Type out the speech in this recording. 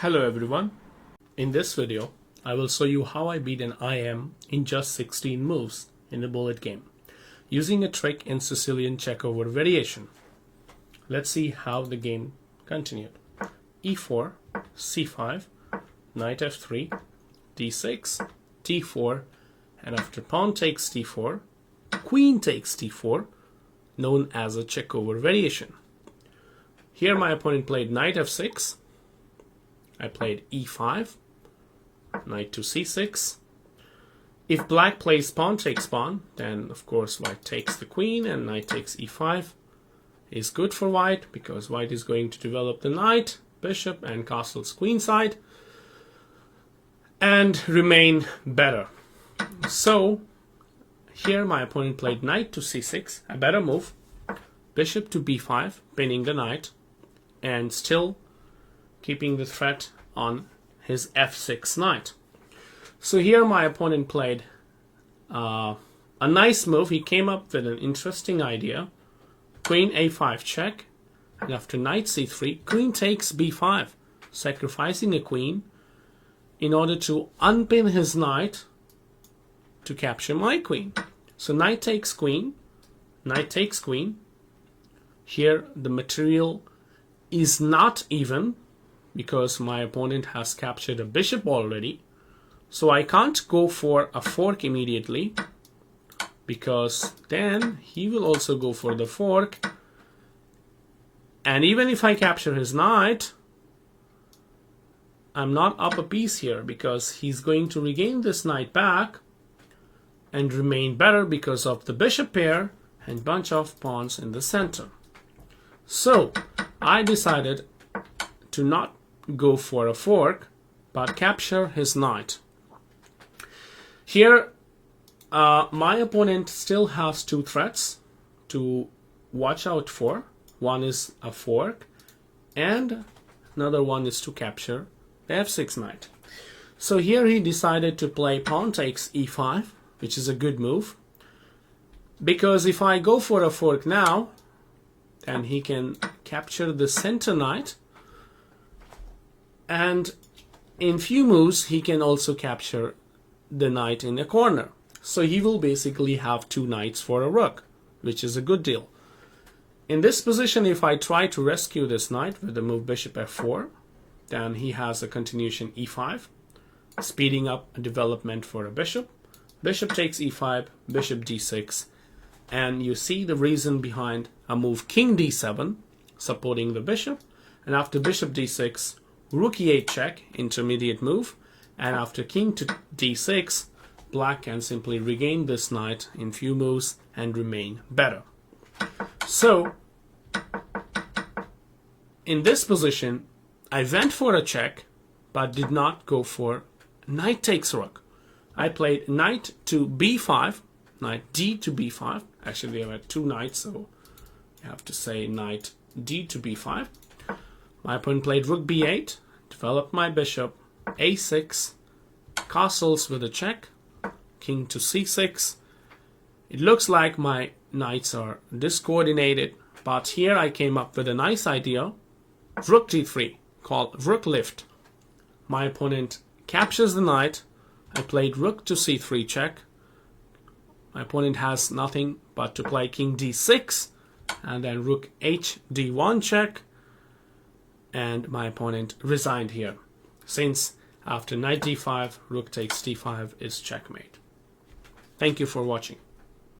Hello everyone. In this video, I will show you how I beat an IM in just 16 moves in a bullet game using a trick in Sicilian checkover variation. Let's see how the game continued. E4, C5, knight F3, D6, T4, and after pawn takes T4, queen takes T4, known as a checkover variation. Here my opponent played knight F6, I played E5, knight to C6. If black plays pawn takes pawn, then of course white takes the queen and knight takes E5 is good for white because white is going to develop the knight, bishop and castle's queen side and remain better. So here my opponent played knight to C6, a better move, bishop to B5, pinning the knight and still keeping the threat on his F6 knight. So here my opponent played a nice move. He came up with an interesting idea. Queen A5 check, and after knight C3, queen takes B5, sacrificing a queen in order to unpin his knight to capture my queen. So knight takes queen, knight takes queen. Here the material is not even because my opponent has captured a bishop already. So I can't go for a fork immediately because then he will also go for the fork. And even if I capture his knight, I'm not up a piece here because he's going to regain this knight back and remain better because of the bishop pair and bunch of pawns in the center. So I decided to not go for a fork but capture his knight. Here my opponent still has two threats to watch out for. One is a fork and another one is to capture the F6 knight. So here he decided to play pawn takes E5, which is a good move because if I go for a fork now, then he can capture the center knight, and in few moves he can also capture the knight in the corner. So he will basically have two knights for a rook, which is a good deal. In this position, if I try to rescue this knight with the move bishop F4, then he has a continuation E5, speeding up a development for a bishop. Bishop takes E5, bishop D6, and you see the reason behind a move king D7, supporting the bishop, and after bishop D6, rook E8 check, intermediate move, and after king to D6, black can simply regain this knight in few moves and remain better. So in this position, I went for a check, but did not go for knight takes rook. I played knight to B5, knight D to B5. Actually, there were two knights, so you have to say knight D to B5. My opponent played rook B8, developed my bishop, A6, castles with a check, king to C6. It looks like my knights are discoordinated, but here I came up with a nice idea. Rook G3, called rook lift. My opponent captures the knight. I played rook to C3 check. My opponent has nothing but to play king D6 and then rook H D1 check, and my opponent resigned here, since after knight D5, rook takes D5 is checkmate. Thank you for watching.